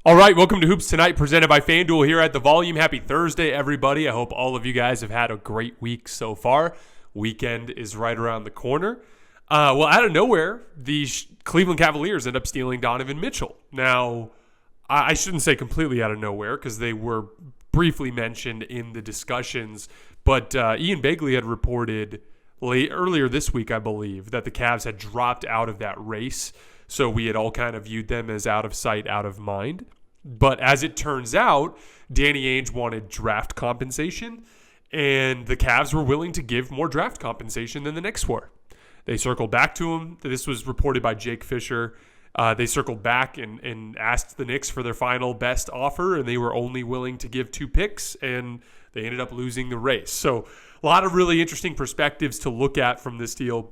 All right, welcome to Hoops Tonight, presented by FanDuel here at The Volume. Happy Thursday, everybody. I hope all of you guys have had a great week so far. Weekend is right around the corner. Well, out of nowhere, the Cleveland Cavaliers end up stealing Donovan Mitchell. Now, I shouldn't say completely out of nowhere because they were briefly mentioned in the discussions, but Ian Begley had reported earlier this week, I believe, that the Cavs had dropped out of that race. So we had all kind of viewed them as out of sight, out of mind. But as it turns out, Danny Ainge wanted draft compensation, and the Cavs were willing to give more draft compensation than the Knicks were. They circled back to him. This was reported by Jake Fisher. They circled back and asked the Knicks for their final best offer, and they were only willing to give 2 picks, and they ended up losing the race. So a lot of really interesting perspectives to look at from this deal.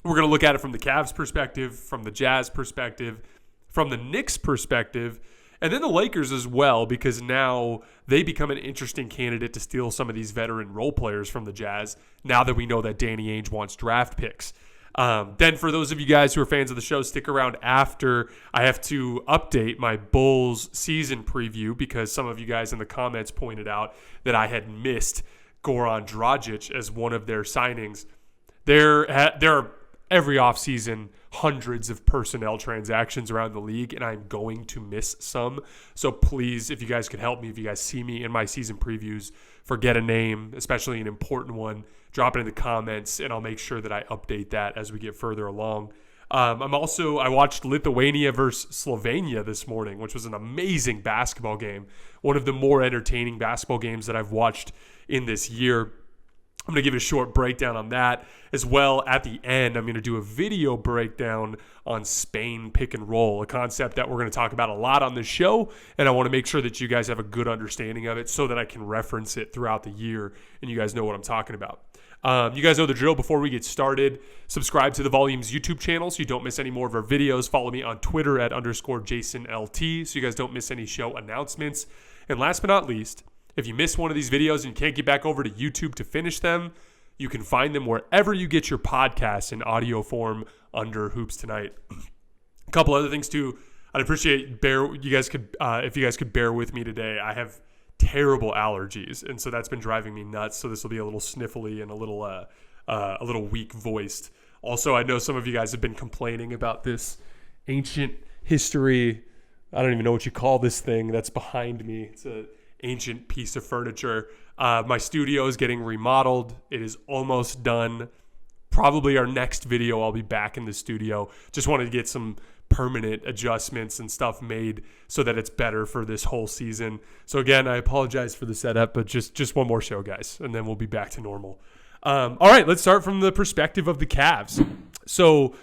We're going to look at it from the Cavs perspective, from the Jazz perspective, from the Knicks perspective, and then the Lakers as well, because now they become an interesting candidate to steal some of these veteran role players from the Jazz, now that we know that Danny Ainge wants draft picks. Then for those of you guys who are fans of the show, stick around after. I have to update my Bulls season preview because some of you guys in the comments pointed out that I had missed Goran Dragic as one of their signings. There are every offseason hundreds of personnel transactions around the league, and I'm going to miss some. So please, if you guys could help me, if you guys see me in my season previews, forget a name, especially an important one, drop it in the comments, and I'll make sure that I update that as we get further along. I watched Lithuania versus Slovenia this morning, which was an amazing basketball game. One of the more entertaining basketball games that I've watched in this year. I'm going to give a short breakdown on that as well. At the end, I'm going to do a video breakdown on Spain pick and roll, a concept that we're going to talk about a lot on this show, and I want to make sure that you guys have a good understanding of it so that I can reference it throughout the year and you guys know what I'm talking about. You guys know the drill. Before we get started, subscribe to the Volume's YouTube channel so you don't miss any more of our videos. Follow me on Twitter at _JasonLT so you guys don't miss any show announcements. And last but not least, if you miss one of these videos and you can't get back over to YouTube to finish them, you can find them wherever you get your podcasts in audio form under Hoops Tonight. A couple other things too. I'd appreciate if you guys could bear with me today. I have terrible allergies, and so that's been driving me nuts. So this will be a little sniffly and a little weak voiced. Also, I know some of you guys have been complaining about this ancient history. I don't even know what you call this thing that's behind me. It's a ancient piece of furniture. My studio is getting remodeled. It is almost done. Probably our next video, I'll be back in the studio. Just wanted to get some permanent adjustments and stuff made so that it's better for this whole season. So again, I apologize for the setup, but just one more show, guys, and then we'll be back to normal. All right, let's start from the perspective of the Cavs. So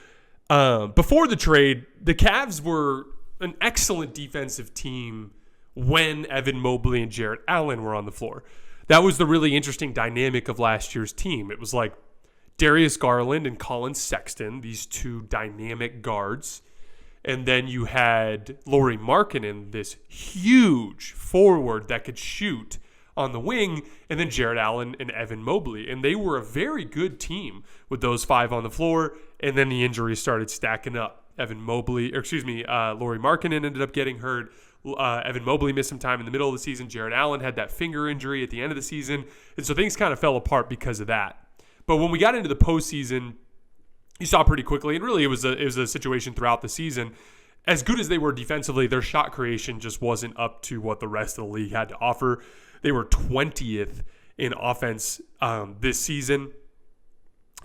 before the trade, the Cavs were an excellent defensive team when Evan Mobley and Jarrett Allen were on the floor. That was the really interesting dynamic of last year's team. It was like Darius Garland and Colin Sexton, these two dynamic guards. And then you had Lauri Markkanen, this huge forward that could shoot on the wing, and then Jarrett Allen and Evan Mobley. And they were a very good team with those 5 on the floor, and then the injuries started stacking up. Lauri Markkanen ended up getting hurt. Evan Mobley missed some time in the middle of the season. Jarrett Allen had that finger injury at the end of the season. And so things kind of fell apart because of that. But when we got into the postseason, you saw pretty quickly, and really it was a situation throughout the season. As good as they were defensively, their shot creation just wasn't up to what the rest of the league had to offer. They were 20th in offense this season.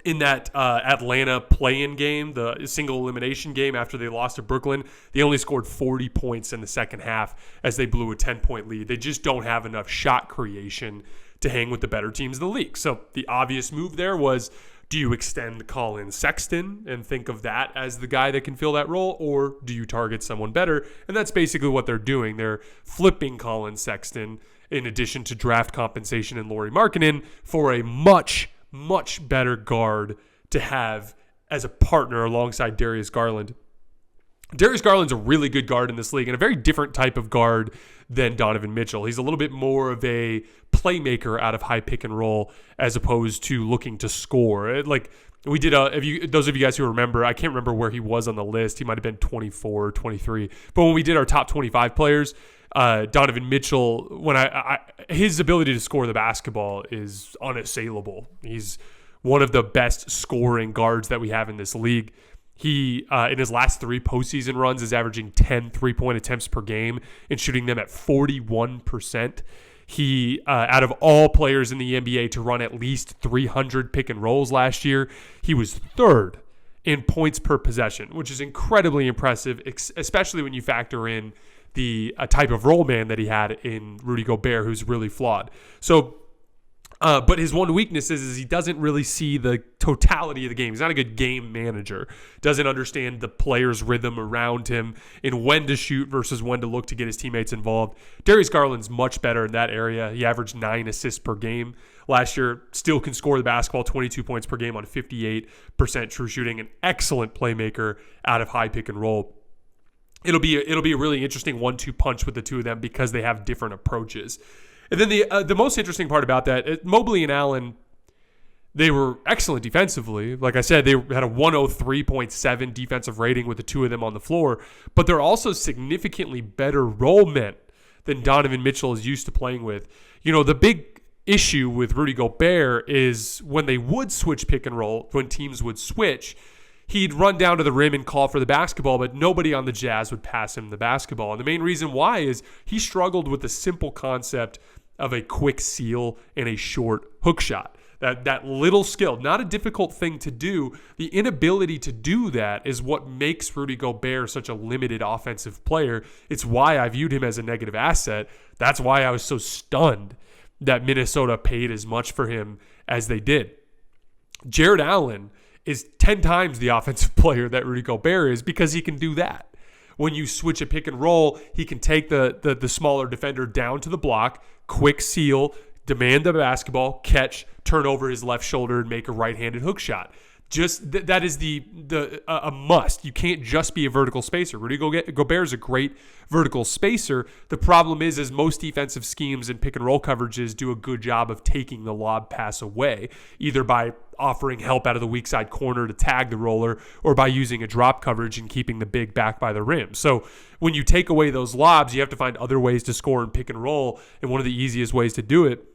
In that Atlanta play-in game, the single elimination game after they lost to Brooklyn, they only scored 40 points in the second half as they blew a 10-point lead. They just don't have enough shot creation to hang with the better teams in the league. So the obvious move there was, do you extend Colin Sexton and think of that as the guy that can fill that role, or do you target someone better? And that's basically what they're doing. They're flipping Colin Sexton in addition to draft compensation and Lauri Markkanen for a much better guard to have as a partner alongside Darius Garland. Darius Garland's a really good guard in this league and a very different type of guard than Donovan Mitchell. He's a little bit more of a playmaker out of high pick and roll as opposed to looking to score. We did those of you guys who remember, I can't remember where he was on the list. He might have been 24 or 23. But when we did our top 25 players, Donovan Mitchell, his ability to score the basketball is unassailable. He's one of the best scoring guards that we have in this league. He, in his last 3 postseason runs, is averaging 10 3-point attempts per game and shooting them at 41%. He, out of all players in the NBA to run at least 300 pick and rolls last year, he was 3rd in points per possession, which is incredibly impressive, especially when you factor in the type of role man that he had in Rudy Gobert, who's really flawed. So, but his one weakness is he doesn't really see the totality of the game. He's not a good game manager. Doesn't understand the player's rhythm around him and when to shoot versus when to look to get his teammates involved. Darius Garland's much better in that area. He averaged 9 assists per game last year. Still can score the basketball, 22 points per game on 58% true shooting. An excellent playmaker out of high pick and roll. It'll be a really interesting 1-2 punch with the two of them because they have different approaches. And then the most interesting part about that, Mobley and Allen, they were excellent defensively. Like I said, they had a 103.7 defensive rating with the two of them on the floor, but they're also significantly better role men than Donovan Mitchell is used to playing with. You know, the big issue with Rudy Gobert is when they would switch pick and roll, when teams would switch, he'd run down to the rim and call for the basketball, but nobody on the Jazz would pass him the basketball. And the main reason why is he struggled with the simple concept of a quick seal and a short hook shot. That little skill, not a difficult thing to do. The inability to do that is what makes Rudy Gobert such a limited offensive player. It's why I viewed him as a negative asset. That's why I was so stunned that Minnesota paid as much for him as they did. Jared Allen is 10 times the offensive player that Rudy Gobert is because he can do that. When you switch a pick and roll, he can take the smaller defender down to the block, quick seal, demand the basketball, catch, turn over his left shoulder, and make a right-handed hook shot. Just that is a must. You can't just be a vertical spacer. Rudy Gobert is a great vertical spacer. The problem is most defensive schemes and pick and roll coverages do a good job of taking the lob pass away, either by offering help out of the weak side corner to tag the roller or by using a drop coverage and keeping the big back by the rim. So when you take away those lobs, you have to find other ways to score in pick and roll, and one of the easiest ways to do it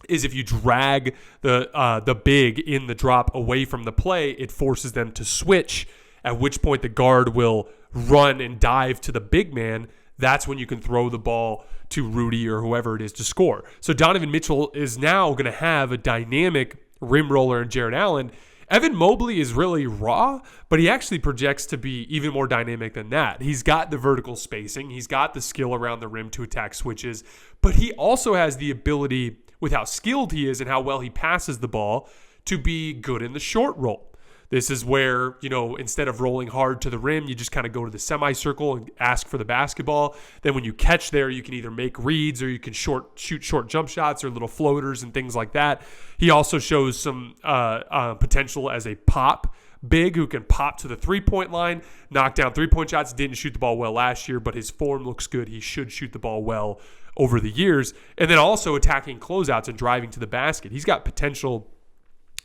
is if you drag the big in the drop away from the play, it forces them to switch, at which point the guard will run and dive to the big man. That's when you can throw the ball to Rudy or whoever it is to score. So Donovan Mitchell is now going to have a dynamic rim roller in Jared Allen. Evan Mobley is really raw, but he actually projects to be even more dynamic than that. He's got the vertical spacing. He's got the skill around the rim to attack switches, but he also has the ability, with how skilled he is and how well he passes the ball, to be good in the short roll. This is where, instead of rolling hard to the rim, you just kind of go to the semicircle and ask for the basketball. Then when you catch there, you can either make reads or you can shoot short jump shots or little floaters and things like that. He also shows some potential as a pop big who can pop to the three-point line, knock down three-point shots. Didn't shoot the ball well last year, but his form looks good. He should shoot the ball well over the years. And then also attacking closeouts and driving to the basket. He's got potential.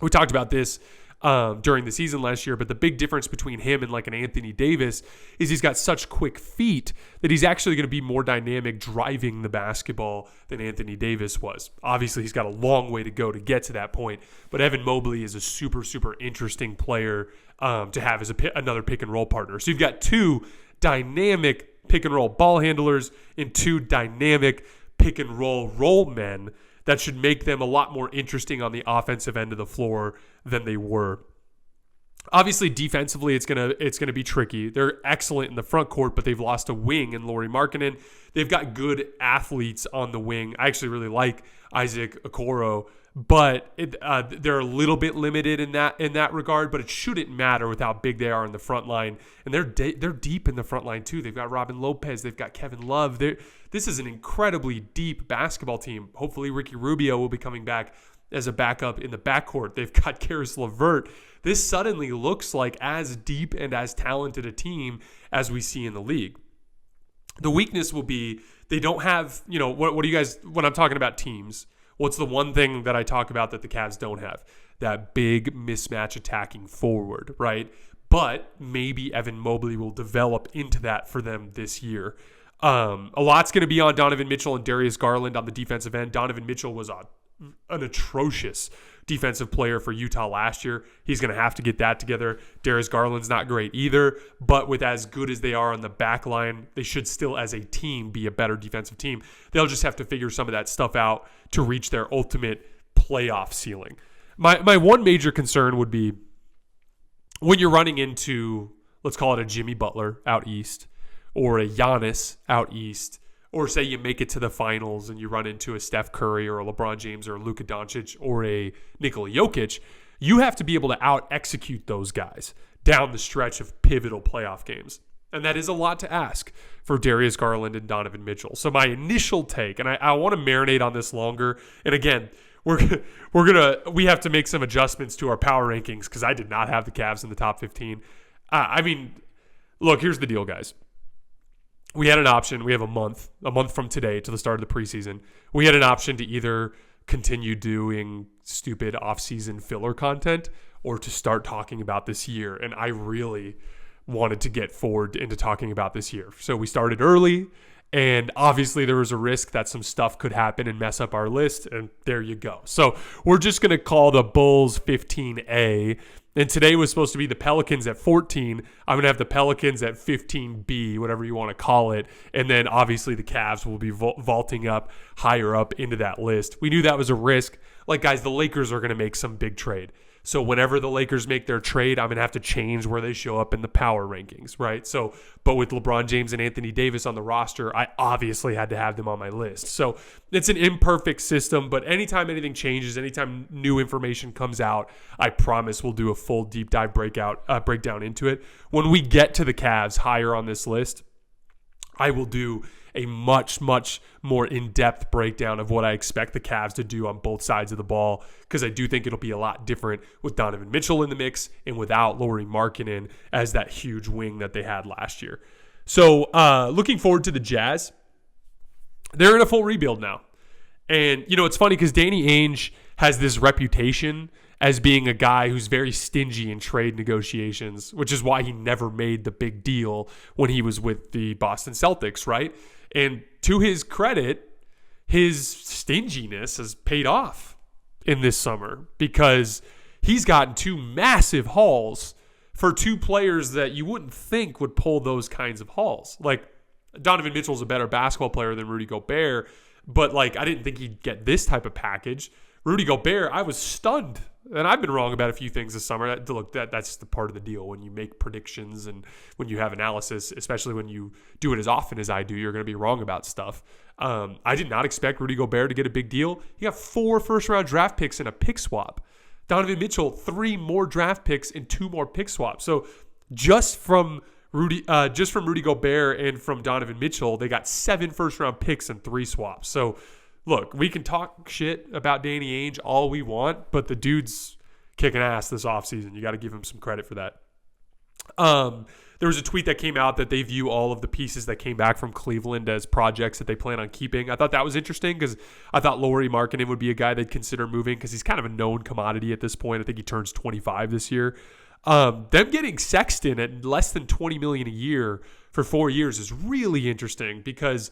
We talked about this during the season last year, but the big difference between him and like an Anthony Davis is he's got such quick feet that he's actually going to be more dynamic driving the basketball than Anthony Davis was. Obviously, he's got a long way to go to get to that point, but Evan Mobley is a super, super interesting player to have as another pick and roll partner. So you've got two dynamic pick and roll ball handlers and two dynamic pick and roll men that should make them a lot more interesting on the offensive end of the floor than they were. Obviously, defensively, it's gonna be tricky. They're excellent in the front court, but they've lost a wing in Lauri Markkanen. They've got good athletes on the wing. I actually really like Isaac Okoro, but they're a little bit limited in that regard. But it shouldn't matter with how big they are in the front line, and they're deep in the front line too. They've got Robin Lopez, they've got Kevin Love. This is an incredibly deep basketball team. Hopefully, Ricky Rubio will be coming back as a backup in the backcourt. They've got Karis LeVert. This suddenly looks like as deep and as talented a team as we see in the league. The weakness will be they don't have, when I'm talking about teams, What's the one thing that I talk about that the Cavs don't have? That big mismatch attacking forward, right? But maybe Evan Mobley will develop into that for them this year. A lot's going to be on Donovan Mitchell and Darius Garland on the defensive end. Donovan Mitchell was an atrocious defensive player for Utah last year. He's going to have to get that together. Darius Garland's not great either, but with as good as they are on the back line, they should still as a team be a better defensive team. They'll just have to figure some of that stuff out to reach their ultimate playoff ceiling. My one major concern would be when you're running into, let's call it a Jimmy Butler out east, or a Giannis out east, or say you make it to the finals and you run into a Steph Curry or a LeBron James or a Luka Doncic or a Nikola Jokic, you have to be able to out-execute those guys down the stretch of pivotal playoff games. And that is a lot to ask for Darius Garland and Donovan Mitchell. So my initial take, and I want to marinate on this longer, and again, we have to make some adjustments to our power rankings because I did not have the Cavs in the top 15. Look, here's the deal, guys. We had an option. We have a month from today to the start of the preseason. We had an option to either continue doing stupid off-season filler content or to start talking about this year. And I really wanted to get forward into talking about this year. So we started early, and obviously there was a risk that some stuff could happen and mess up our list, and there you go. So we're just going to call the Bulls 15A, and today was supposed to be the Pelicans at 14. I'm going to have the Pelicans at 15B, whatever you want to call it, and then obviously the Cavs will be vaulting up higher up into that list. We knew that was a risk. Like, guys, the Lakers are going to make some big trade. So whenever the Lakers make their trade, I'm going to have to change where they show up in the power rankings, right? So, but with LeBron James and Anthony Davis on the roster, I obviously had to have them on my list. So it's an imperfect system, but anytime anything changes, anytime new information comes out, I promise we'll do a full deep dive breakdown into it. When we get to the Cavs higher on this list, I will do a much, much more in-depth breakdown of what I expect the Cavs to do on both sides of the ball, because I do think it'll be a lot different with Donovan Mitchell in the mix and without Lauri Markkanen as that huge wing that they had last year. So looking forward to the Jazz. They're in a full rebuild now. And, it's funny because Danny Ainge has this reputation as being a guy who's very stingy in trade negotiations, which is why he never made the big deal when he was with the Boston Celtics, right? And to his credit, his stinginess has paid off in this summer because he's gotten two massive hauls for two players that you wouldn't think would pull those kinds of hauls. Like, Donovan Mitchell's a better basketball player than Rudy Gobert, but I didn't think he'd get this type of package. Rudy Gobert, I was stunned. And I've been wrong about a few things this summer. That's the part of the deal. When you make predictions and when you have analysis, especially when you do it as often as I do, you're going to be wrong about stuff. I did not expect Rudy Gobert to get a big deal. He got 4 first-round draft picks and a pick swap. Donovan Mitchell, 3 more draft picks and 2 more pick swaps. So just from Rudy Gobert and from Donovan Mitchell, they got 7 first-round picks and 3 swaps. So look, we can talk shit about Danny Ainge all we want, but the dude's kicking ass this offseason. You got to give him some credit for that. There was a tweet that came out that they view all of the pieces that came back from Cleveland as projects that they plan on keeping. I thought that was interesting because I thought Lauri Markkanen would be a guy they'd consider moving because he's kind of a known commodity at this point. I think he turns 25 this year. Them getting Sexton at less than $20 million a year for 4 years is really interesting because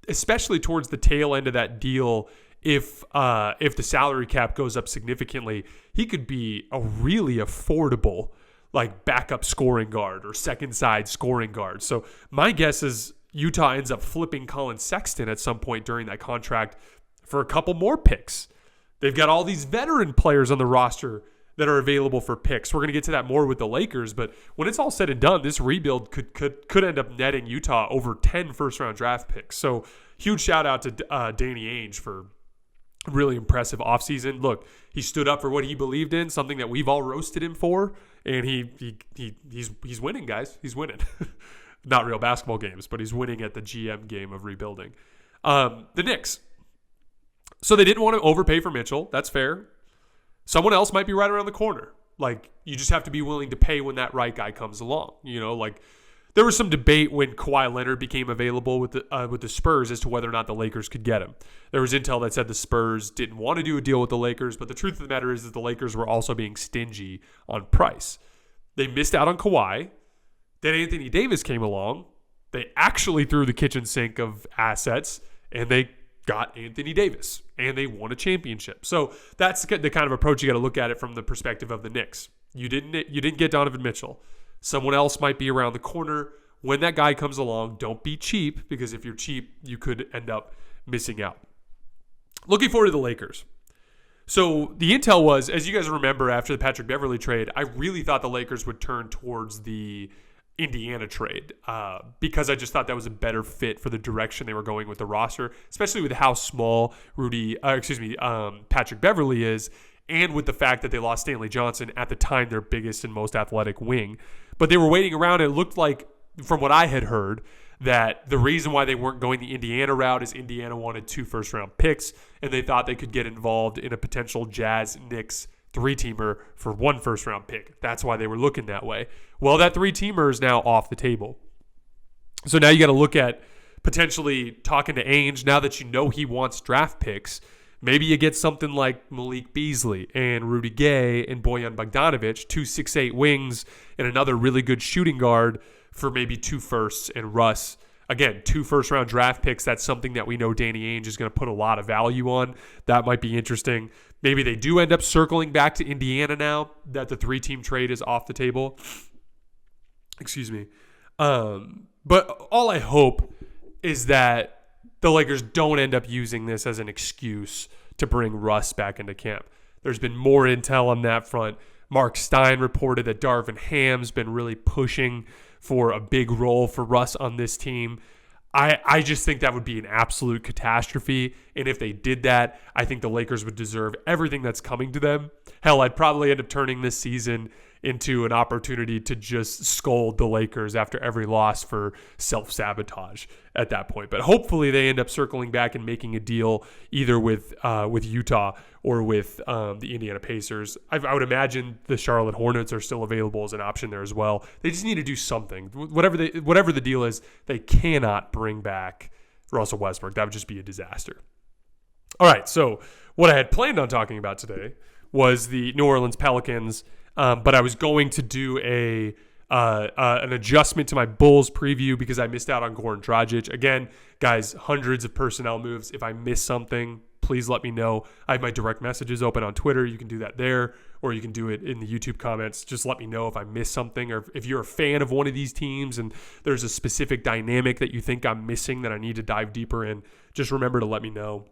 especially towards the tail end of that deal, if the salary cap goes up significantly, he could be a really affordable backup scoring guard or second side scoring guard. So my guess is Utah ends up flipping Colin Sexton at some point during that contract for a couple more picks. They've got all these veteran players on the roster that are available for picks. We're going to get to that more with the Lakers, but when it's all said and done, this rebuild could end up netting Utah over 10 first-round draft picks. So huge shout-out to Danny Ainge for a really impressive offseason. Look, he stood up for what he believed in, something that we've all roasted him for, and he's winning, guys. He's winning. Not real basketball games, but he's winning at the GM game of rebuilding. The Knicks. So they didn't want to overpay for Mitchell. That's fair. Someone else might be right around the corner. You just have to be willing to pay when that right guy comes along. there was some debate when Kawhi Leonard became available with the Spurs as to whether or not the Lakers could get him. There was intel that said the Spurs didn't want to do a deal with the Lakers, but the truth of the matter is that the Lakers were also being stingy on price. They missed out on Kawhi. Then Anthony Davis came along. They actually threw the kitchen sink of assets, and they got Anthony Davis, and they won a championship. So that's the kind of approach you got to look at it from the perspective of the Knicks. You didn't get Donovan Mitchell. Someone else might be around the corner. When that guy comes along, don't be cheap, because if you're cheap, you could end up missing out. Looking forward to the Lakers. So the intel was, as you guys remember, after the Patrick Beverley trade, I really thought the Lakers would turn towards the Indiana trade because I just thought that was a better fit for the direction they were going with the roster, especially with how small Patrick Beverley is, and with the fact that they lost Stanley Johnson, at the time their biggest and most athletic wing. But they were waiting around, and it looked like, from what I had heard, that the reason why they weren't going the Indiana route is Indiana wanted 2 first-round picks, and they thought they could get involved in a potential Jazz-Knicks 3-teamer for 1 first-round pick. That's why they were looking that way. Well, that 3-teamer is now off the table. So now you got to look at potentially talking to Ainge. Now that you know he wants draft picks, maybe you get something like Malik Beasley and Rudy Gay and Bojan Bogdanovic, 2 6'8" wings, and another really good shooting guard for maybe 2 firsts, and Russ. Again, 2 first-round draft picks. That's something that we know Danny Ainge is going to put a lot of value on. That might be interesting. Maybe they do end up circling back to Indiana now that the 3-team trade is off the table. Excuse me. But all I hope is that the Lakers don't end up using this as an excuse to bring Russ back into camp. There's been more intel on that front. Mark Stein reported that Darvin Ham's been really pushing for a big role for Russ on this team. I just think that would be an absolute catastrophe. And if they did that, I think the Lakers would deserve everything that's coming to them. Hell, I'd probably end up turning this season into an opportunity to just scold the Lakers after every loss for self-sabotage at that point. But hopefully they end up circling back and making a deal either with Utah or with the Indiana Pacers. I would imagine the Charlotte Hornets are still available as an option there as well. They just need to do something. Whatever the deal is, they cannot bring back Russell Westbrook. That would just be a disaster. All right, so what I had planned on talking about today was the New Orleans Pelicans, but I was going to do an adjustment to my Bulls preview because I missed out on Goran Dragic. Again, guys, hundreds of personnel moves. If I miss something, please let me know. I have my direct messages open on Twitter. You can do that there, or you can do it in the YouTube comments. Just let me know if I miss something, or if you're a fan of one of these teams and there's a specific dynamic that you think I'm missing that I need to dive deeper in. Just remember to let me know.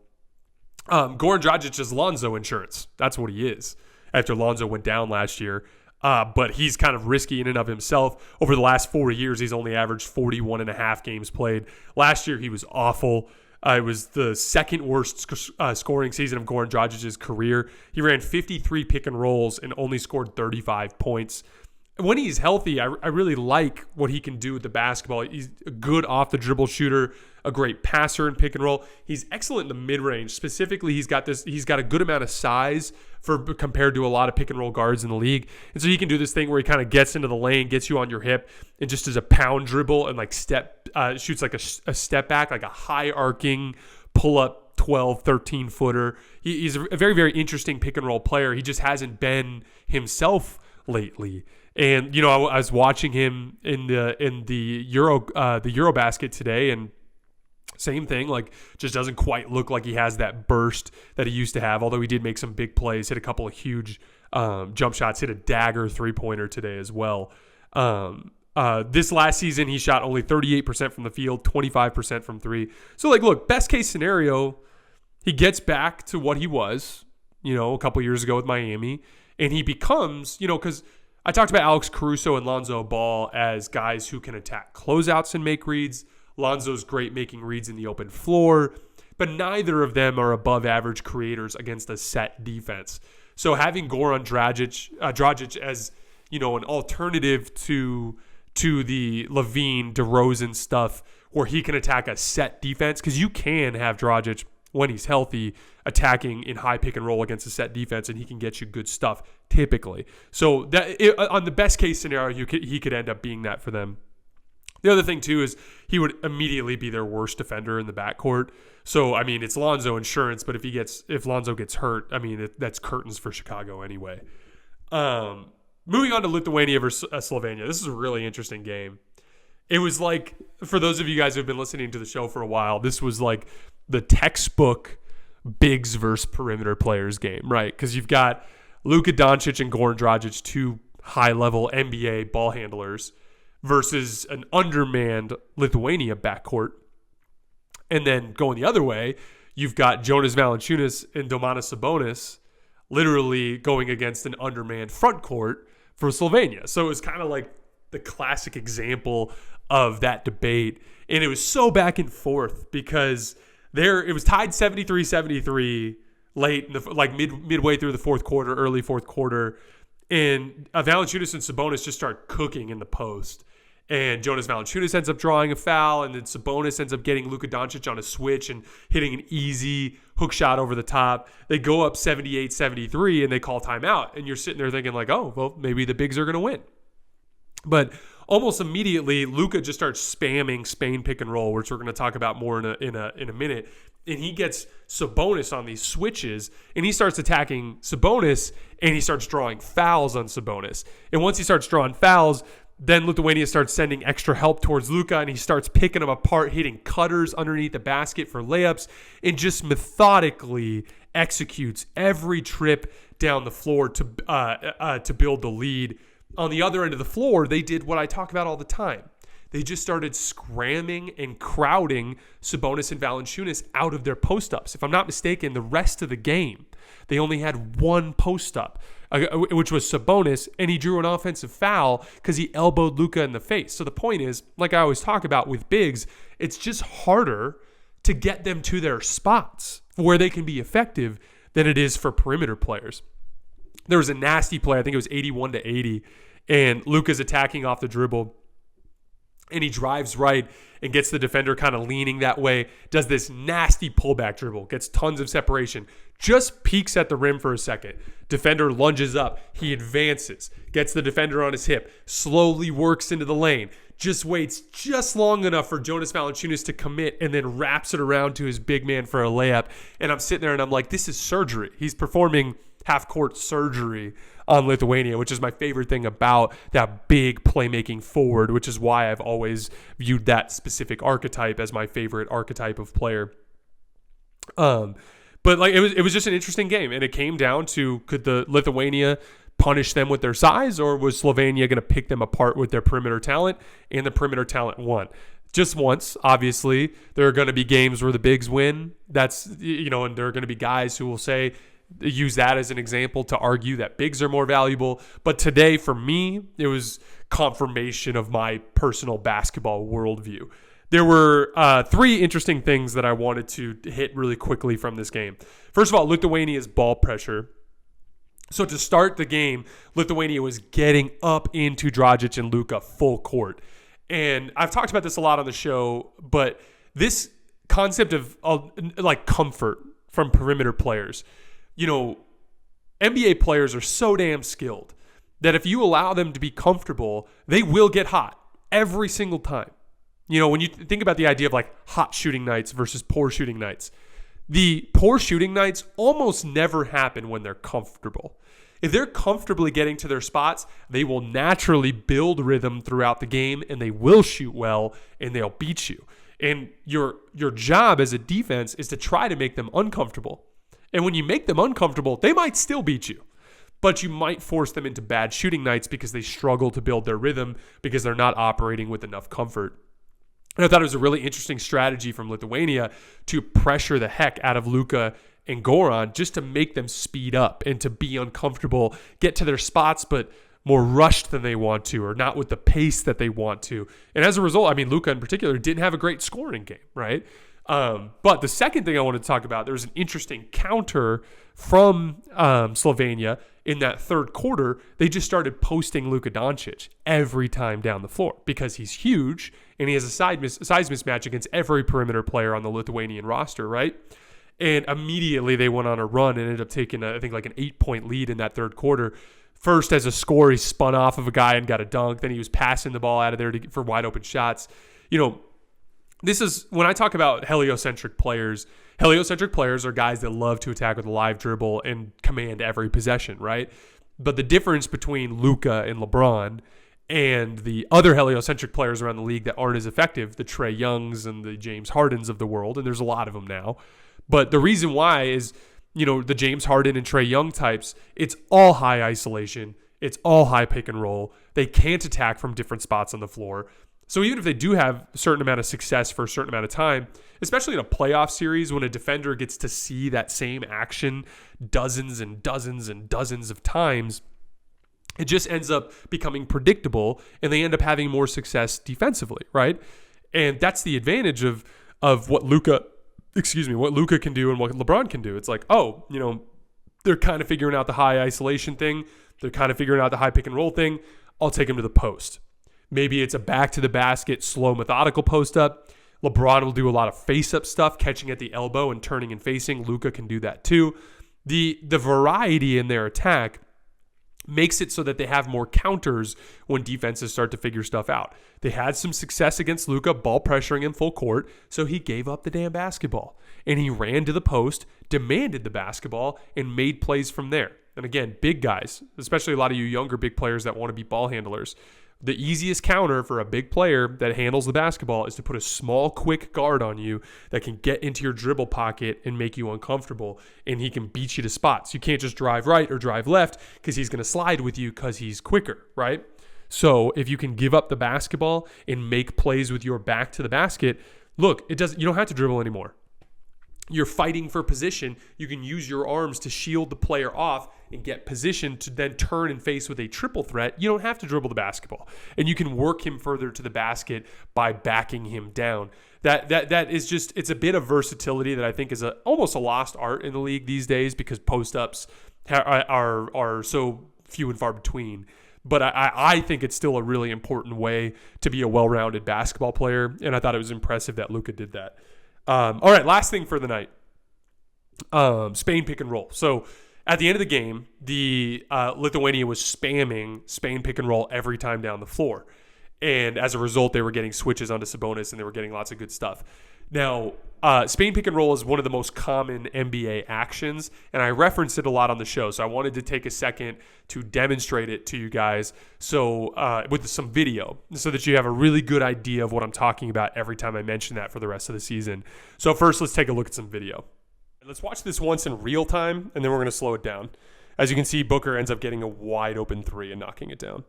Goran Dragic is Lonzo insurance. That's what he is after Lonzo went down last year. But he's kind of risky in and of himself. Over the last 4 years, he's only averaged 41.5 games played. Last year, he was awful. It was the second worst scoring season of Goran Dragic's career. He ran 53 pick and rolls and only scored 35 points. When he's healthy, I really like what he can do with the basketball. He's a good off-the-dribble shooter, a great passer in pick and roll. He's excellent in the mid-range. Specifically, he's got a good amount of size compared to a lot of pick and roll guards in the league. And so he can do this thing where he kind of gets into the lane, gets you on your hip, and just does a pound dribble and shoots like a step back, like a high arcing pull-up 12, 13-footer. He's a very, very interesting pick and roll player. He just hasn't been himself lately. And I was watching him in the Eurobasket today, and same thing, like just doesn't quite look like he has that burst that he used to have, although he did make some big plays, hit a couple of huge jump shots, hit a dagger 3-pointer today as well. This last season, he shot only 38% from the field, 25% from 3. So, look, best case scenario, he gets back to what he was, a couple years ago with Miami, and he becomes, because I talked about Alex Caruso and Lonzo Ball as guys who can attack closeouts and make reads. Lonzo's great making reads in the open floor, but neither of them are above average creators against a set defense. So having Goran Dragic as, an alternative to the Levine, DeRozan stuff where he can attack a set defense, because you can have Dragic when he's healthy attacking in high pick and roll against a set defense, and he can get you good stuff typically. So on the best case scenario, he could end up being that for them. The other thing, too, is he would immediately be their worst defender in the backcourt. So, I mean, it's Lonzo insurance, but if Lonzo gets hurt, I mean, that's curtains for Chicago anyway. Moving on to Lithuania versus Slovenia. This is a really interesting game. It was like, for those of you guys who have been listening to the show for a while, this was like the textbook bigs versus perimeter players game, right? Because you've got Luka Doncic and Goran Dragic, two high-level NBA ball handlers, versus an undermanned Lithuania backcourt. And then going the other way, you've got Jonas Valanciunas and Domantas Sabonis literally going against an undermanned front court for Slovenia. So it was kind of like the classic example of that debate. And it was so back and forth because it was tied 73-73 late in midway through the fourth quarter, early fourth quarter. And Valanciunas and Sabonis just start cooking in the post. And Jonas Valanciunas ends up drawing a foul, and then Sabonis ends up getting Luka Doncic on a switch and hitting an easy hook shot over the top. They go up 78-73, and they call timeout. And you're sitting there thinking like, oh, well, maybe the bigs are going to win. But almost immediately, Luka just starts spamming Spain pick and roll, which we're going to talk about more in a minute. And he gets Sabonis on these switches, and he starts attacking Sabonis, and he starts drawing fouls on Sabonis. And once he starts drawing fouls, then Lithuania starts sending extra help towards Luka, and he starts picking them apart, hitting cutters underneath the basket for layups, and just methodically executes every trip down the floor to build the lead. On the other end of the floor, they did what I talk about all the time. They just started scramming and crowding Sabonis and Valanciunas out of their post-ups. If I'm not mistaken, the rest of the game, they only had one post-up, which was Sabonis, and he drew an offensive foul because he elbowed Luka in the face. So the point is, like I always talk about with bigs, it's just harder to get them to their spots where they can be effective than it is for perimeter players. There was a nasty play, I think it was 81-80, and Luka's attacking off the dribble, and he drives right and gets the defender kind of leaning that way, does this nasty pullback dribble, gets tons of separation, just peeks at the rim for a second. Defender lunges up. He advances, gets the defender on his hip, slowly works into the lane, just waits just long enough for Jonas Valanciunas to commit, and then wraps it around to his big man for a layup. And I'm sitting there and I'm like, this is surgery. He's performing half-court surgery on Lithuania, which is my favorite thing about that big playmaking forward, which is why I've always viewed that specific archetype as my favorite archetype of player. But like it was just an interesting game, and it came down to, could the Lithuania punish them with their size, or was Slovenia going to pick them apart with their perimeter talent? And the perimeter talent won. Just once, obviously, there are going to be games where the bigs win. That's, and there are going to be guys who will use that as an example to argue that bigs are more valuable. But today, for me, it was confirmation of my personal basketball worldview. There were three interesting things that I wanted to hit really quickly from this game. First of all, Lithuania's ball pressure. So to start the game, Lithuania was getting up into Dragic and Luka full court. And I've talked about this a lot on the show, but this concept of like comfort from perimeter players, NBA players are so damn skilled that if you allow them to be comfortable, they will get hot every single time. When you think about the idea of like hot shooting nights versus poor shooting nights, the poor shooting nights almost never happen when they're comfortable. If they're comfortably getting to their spots, they will naturally build rhythm throughout the game, and they will shoot well, and they'll beat you. And your job as a defense is to try to make them uncomfortable. And when you make them uncomfortable, they might still beat you. But you might force them into bad shooting nights because they struggle to build their rhythm because they're not operating with enough comfort. And I thought it was a really interesting strategy from Lithuania to pressure the heck out of Luka and Goran just to make them speed up and to be uncomfortable, get to their spots, but more rushed than they want to, or not with the pace that they want to. And as a result, Luka in particular didn't have a great scoring game, right? But the second thing I wanted to talk about, there was an interesting counter from Slovenia in that third quarter. They just started posting Luka Doncic every time down the floor because he's huge and he has a size mismatch against every perimeter player on the Lithuanian roster, right? And immediately they went on a run and ended up taking, I think, like an 8-point lead in that third quarter. First, as a scorer, he spun off of a guy and got a dunk. Then he was passing the ball out of there for wide open shots. This is when I talk about heliocentric players. Heliocentric players are guys that love to attack with a live dribble and command every possession, right? But the difference between Luka and LeBron and the other heliocentric players around the league that aren't as effective, the Trae Youngs and the James Hardens of the world, and there's a lot of them now. But the reason why is, the James Harden and Trae Young types, it's all high isolation. It's all high pick and roll. They can't attack from different spots on the floor. So even if they do have a certain amount of success for a certain amount of time, especially in a playoff series when a defender gets to see that same action dozens and dozens and dozens of times, it just ends up becoming predictable and they end up having more success defensively, right? And that's the advantage of what Luka can do and what LeBron can do. It's like, they're kind of figuring out the high isolation thing. They're kind of figuring out the high pick and roll thing. I'll take him to the post. Maybe it's a back to the basket, slow, methodical post up. LeBron will do a lot of face up stuff, catching at the elbow and turning and facing. Luka can do that too. The variety in their attack makes it so that they have more counters when defenses start to figure stuff out. They had some success against Luka, ball pressuring him full court, so he gave up the damn basketball. And he ran to the post, demanded the basketball, and made plays from there. And again, big guys, especially a lot of you younger big players that want to be ball handlers, the easiest counter for a big player that handles the basketball is to put a small, quick guard on you that can get into your dribble pocket and make you uncomfortable, and he can beat you to spots. You can't just drive right or drive left because he's going to slide with you because he's quicker, right? So if you can give up the basketball and make plays with your back to the basket, look, you don't have to dribble anymore. You're fighting for position. You can use your arms to shield the player off and get position to then turn and face with a triple threat. You don't have to dribble the basketball. And you can work him further to the basket by backing him down. That is just, it's a bit of versatility that I think is almost a lost art in the league these days because post-ups are so few and far between. But I think it's still a really important way to be a well-rounded basketball player. And I thought it was impressive that Luka did that. All right, last thing for the night. Spain pick and roll. So at the end of the game, the Lithuania was spamming Spain pick and roll every time down the floor. And as a result, they were getting switches onto Sabonis and they were getting lots of good stuff. Now, Spain pick and roll is one of the most common NBA actions, and I referenced it a lot on the show. So I wanted to take a second to demonstrate it to you guys with some video so that you have a really good idea of what I'm talking about every time I mention that for the rest of the season. So first, let's take a look at some video. Let's watch this once in real time, and then we're going to slow it down. As you can see, Booker ends up getting a wide open three and knocking it down.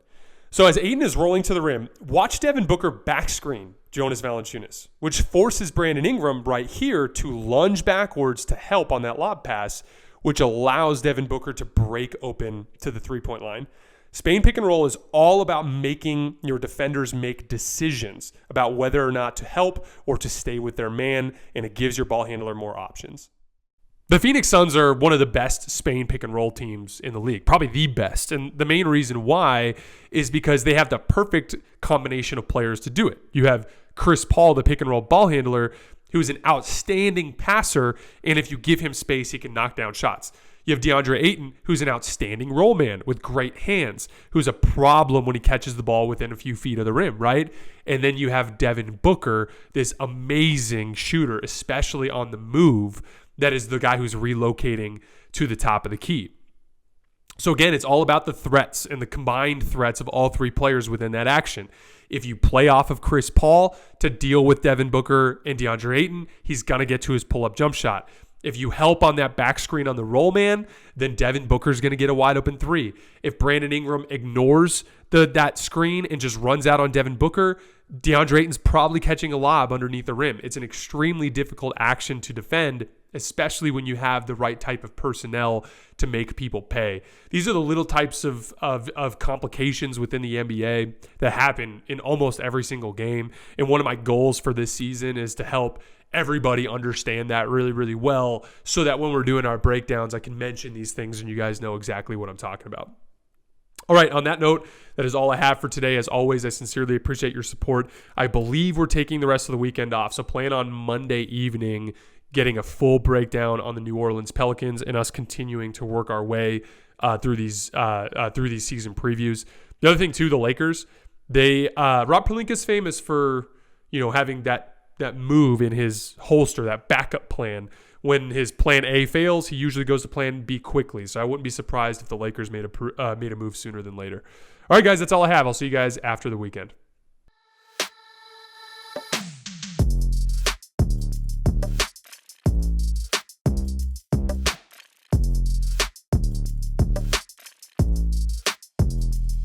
So as Ayton is rolling to the rim, watch Devin Booker back screen Jonas Valanciunas, which forces Brandon Ingram right here to lunge backwards to help on that lob pass, which allows Devin Booker to break open to the three-point line. Spain pick and roll is all about making your defenders make decisions about whether or not to help or to stay with their man, and it gives your ball handler more options. The Phoenix Suns are one of the best Spain pick and roll teams in the league, probably the best. And the main reason why is because they have the perfect combination of players to do it. You have Chris Paul, the pick and roll ball handler, who's an outstanding passer. And if you give him space, he can knock down shots. You have DeAndre Ayton, who's an outstanding roll man with great hands, who's a problem when he catches the ball within a few feet of the rim, right? And then you have Devin Booker, this amazing shooter, especially on the move, that is the guy who's relocating to the top of the key. So again, it's all about the threats and the combined threats of all three players within that action. If you play off of Chris Paul to deal with Devin Booker and DeAndre Ayton, he's going to get to his pull-up jump shot. If you help on that back screen on the roll man, then Devin Booker's going to get a wide open three. If Brandon Ingram ignores that screen and just runs out on Devin Booker, DeAndre Ayton's probably catching a lob underneath the rim. It's an extremely difficult action to defend, especially when you have the right type of personnel to make people pay. These are the little types of complications within the NBA that happen in almost every single game. And one of my goals for this season is to help everybody understand that really, really well so that when we're doing our breakdowns, I can mention these things and you guys know exactly what I'm talking about. All right, on that note, that is all I have for today. As always, I sincerely appreciate your support. I believe we're taking the rest of the weekend off, so plan on Monday evening getting a full breakdown on the New Orleans Pelicans and us continuing to work our way through these season previews. The other thing too, the Lakers, Rob Pelinka's famous for having that move in his holster, that backup plan. When his plan A fails, he usually goes to plan B quickly. So I wouldn't be surprised if the Lakers made a move sooner than later. All right, guys, that's all I have. I'll see you guys after the weekend.